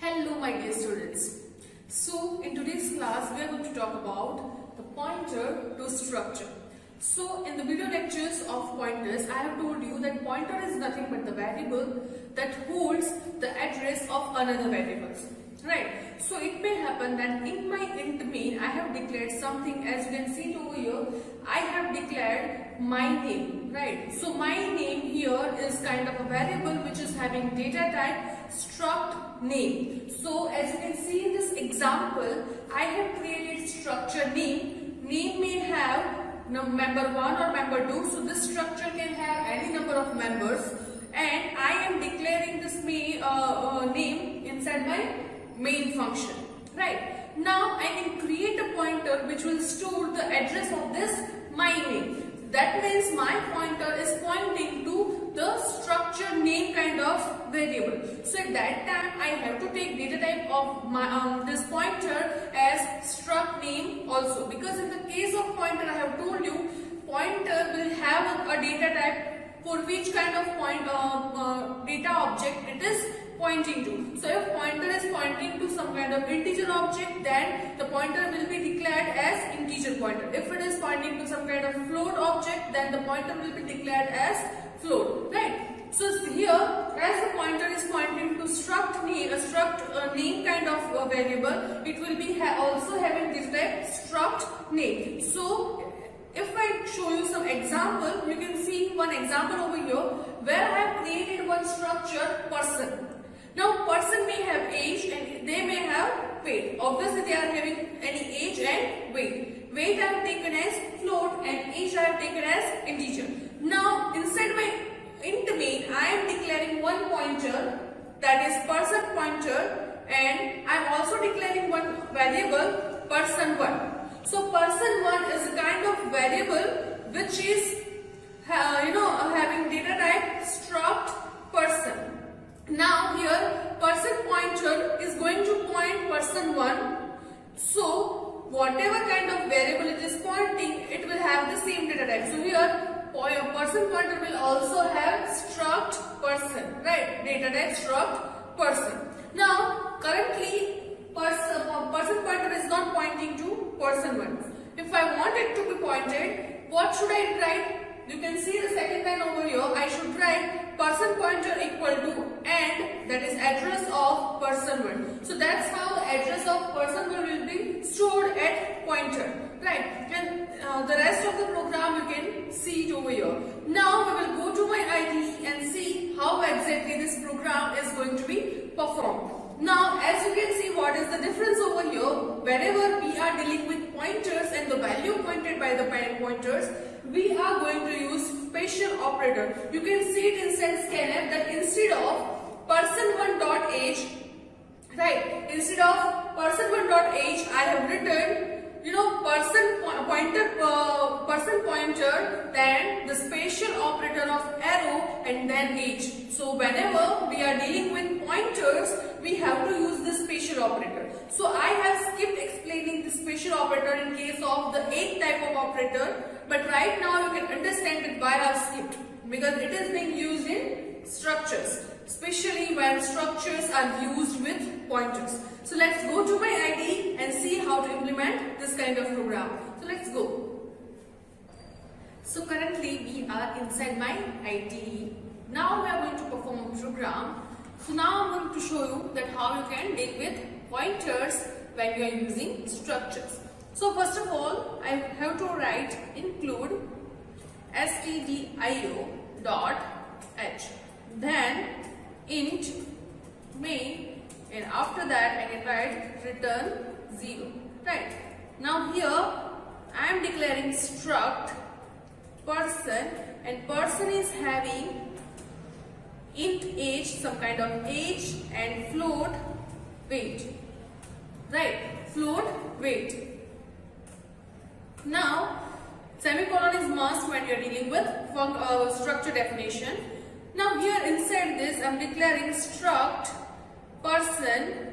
Hello my dear students. So in today's class we are going to talk about the pointer to structure. So in the video lectures of pointers I have told you that pointer is nothing but the variable that holds the address of another variables. Right. So it may happen that in my int main I have declared something. As you can see it over here, I have declared my name. Right. So my name here is kind of a variable which is having data type struct name. So as you can see in this example, I have created structure name. Name may have member 1 or member 2. So this structure can have any number of members, and I am declaring this name inside my main function. Right. Now I can create a pointer which will store the address of this my name. That means my pointer is pointing to the structure name kind of variable. So at that time I have to take data type of my this pointer as struct name also, because in the case of pointer I have told you pointer will have a data type for which kind of data object it is pointing to. So if pointer is pointing to some kind of integer object, then the pointer will be declared as integer pointer. If it is pointing to some kind of float object, then the pointer will be declared as float. Right. So here, as the pointer is pointing to struct name kind of variable, it will be also having this type struct name. So if I show you some example, you can see one example over here where I have created one structure person. Now person may have age and they may have weight. Obviously they are having any age and weight. Weight I have taken as float and age I have taken as integer. Now inside my int main I am declaring one pointer, that is person pointer, and I am also declaring one variable person1. So person1 is a kind of variable which is having data type struct person. Now here person pointer is going to point person1. So whatever kind of variable it is pointing, it will have the same data type. So here person pointer will also have struct person, right? Data type struct person. Now currently person pointer is not pointing to person1. If I want it to be pointed, what should I write? You can see the second line over here. I should write person pointer equal to and, that is address of person1. So that's how the address of person1 will be stored at pointer. Right. And the rest of the program you can see it over here. Now we will go to my IDE and see how exactly this program is going to be performed. Now as you can see, what is the difference over here? Whenever we are dealing with pointers and the value pointed by the parent pointers, we are going to use special operator. You can see it inside scanf that instead of person1.age, right, instead of person1.age I have written person pointer, then the special operator of arrow and then age. So whenever we are dealing with pointers, we have to use this special operator. So I have skipped explaining the special operator in case of the 8th type of operator, but right now you can understand it why I have skipped, because it is being used in structures, especially when structures are used with pointers. So let's go to my IDE and see how to implement this kind kind of program. So let's go. So currently we are inside my IDE. Now we are going to perform a program. So now I'm going to show you that how you can deal with pointers when you are using structures. So first of all, I have to write include stdio.h, then int main, and after that I can write return 0. Right. Now here I am declaring struct person, and person is having int age, some kind of age, and float weight. Right. Float weight. Now semicolon is must when you are dealing with structure definition. Now here inside this I am declaring struct person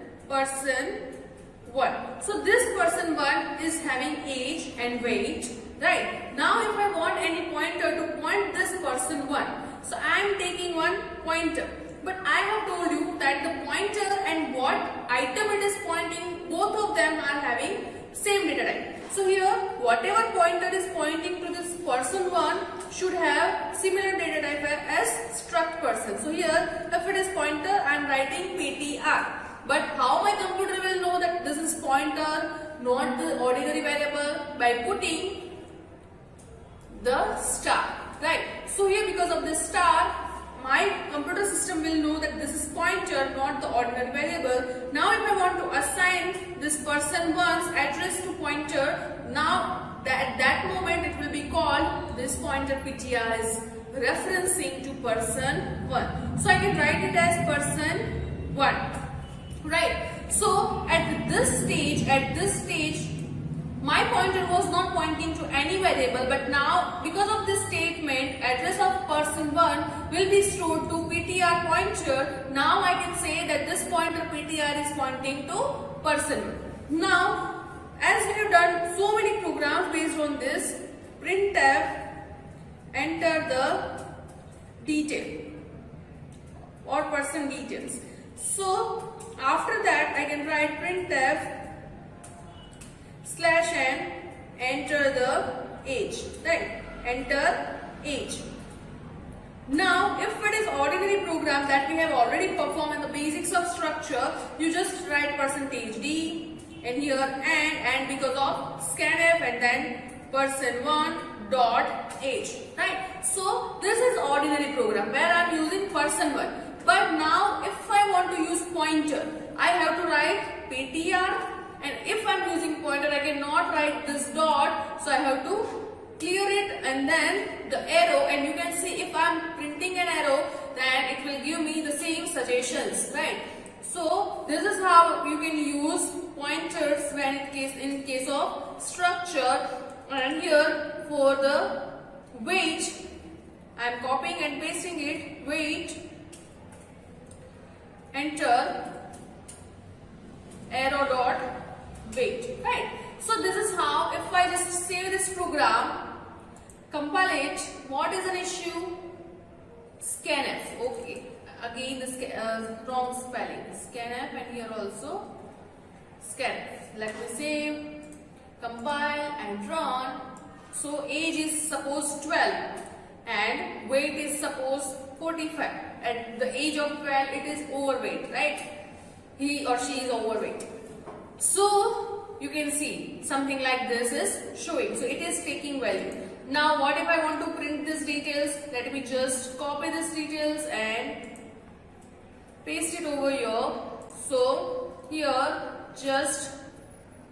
1. So this person 1 is having age and weight. Right. Now if I want any pointer to point this person 1, so I am taking one pointer. But I have told you that the pointer and what item it is pointing, both of them are having same data type. So here whatever pointer is pointing to this person 1 should have similar data type as struct person. So here if it is pointer I am writing PTR. But how my computer will know that this is pointer, not the ordinary variable? By putting the star. Right. So here because of this star, my computer system will know that this is pointer, not the ordinary variable. Now if I want to assign this person 1's address to pointer, now at that moment it will be called this pointer PTR is referencing to person 1. So I can write it as person 1. Right. So at this stage, my pointer was not pointing to any variable, but now because of this statement, address of person 1 will be stored to PTR pointer. Now I can say that this pointer PTR is pointing to person 1. Now as we have done so many programs based on this, printf enter the detail or person details. So after that I can write printf /n enter the age. Right. Enter age. Now if it is ordinary program that we have already performed in the basics of structure, you just write %d and here and because of scanf and then person 1 dot age. Right. So this is ordinary program where I am using person 1. But now if I want to use pointer, I have to write PTR, and if I am using pointer I cannot write this dot, so I have to clear it and then the arrow, and you can see if I am printing an arrow then it will give me the same suggestions. Right. So this is how you can use pointers when in case of structure. And here for the weight I am copying and pasting it, weight, enter arrow dot weight. Right. So this is how, if I just save this program, compile it, what is an issue? Scanf. Okay. Again this wrong spelling. Scanf, and here also scanf. Let me save, compile and run. So age is suppose 12 and weight is suppose 45. At the age of 12 it is overweight, right? He or she is overweight. So you can see something like this is showing. So it is taking value. Now what if I want to print these details? Let me just copy these details and paste it over here. So here just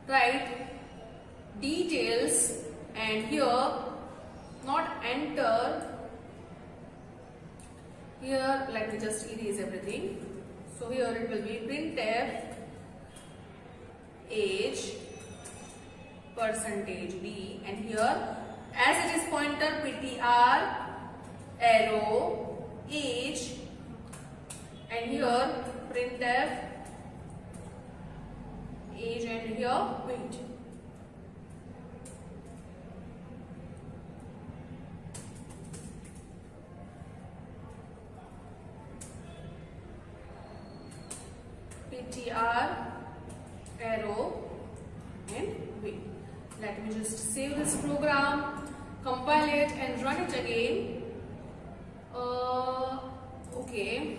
write details and here not enter. Here let me just erase everything. So here it will be printf age %d, and here as it is pointer PTR arrow age, and here printf age and here weight. PTR arrow and weight. Let me just save this program, compile it and run it again. Okay.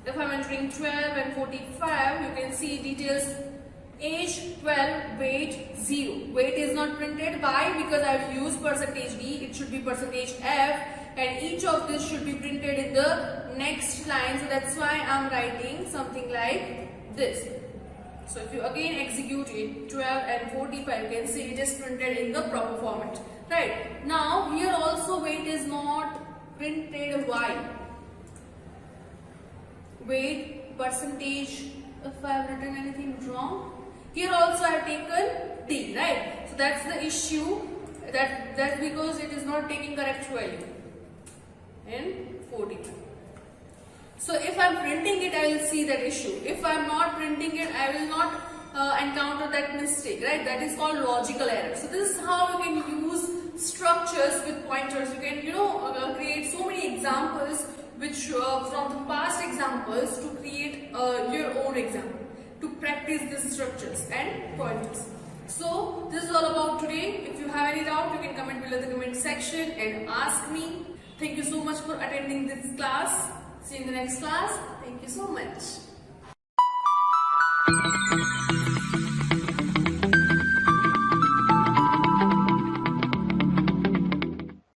If I'm entering 12 and 45, you can see details age 12, weight 0. Weight is not printed. Why? Because I've used percentage D, it should be percentage F, and each of this should be printed in the next line. So that's why I'm writing something like this. So if you again execute it, 12 and 45, you can see it is printed in the proper format. Right. Now here also weight is not printed. Why? Weight, percentage, if I have written anything wrong. Here also I have taken D, right? So that's the issue, that's because it is not taking correct value in 45. So if I am printing it, I will see that issue. If I am not printing it, I will not encounter that mistake, right? That is called logical error. So this is how you can use structures with pointers. You can, create so many examples which from the past examples to create your own example, to practice these structures and pointers. So this is all about today. If you have any doubt, you can comment below the comment section and ask me. Thank you so much for attending this class. See you in the next class. Thank you so much.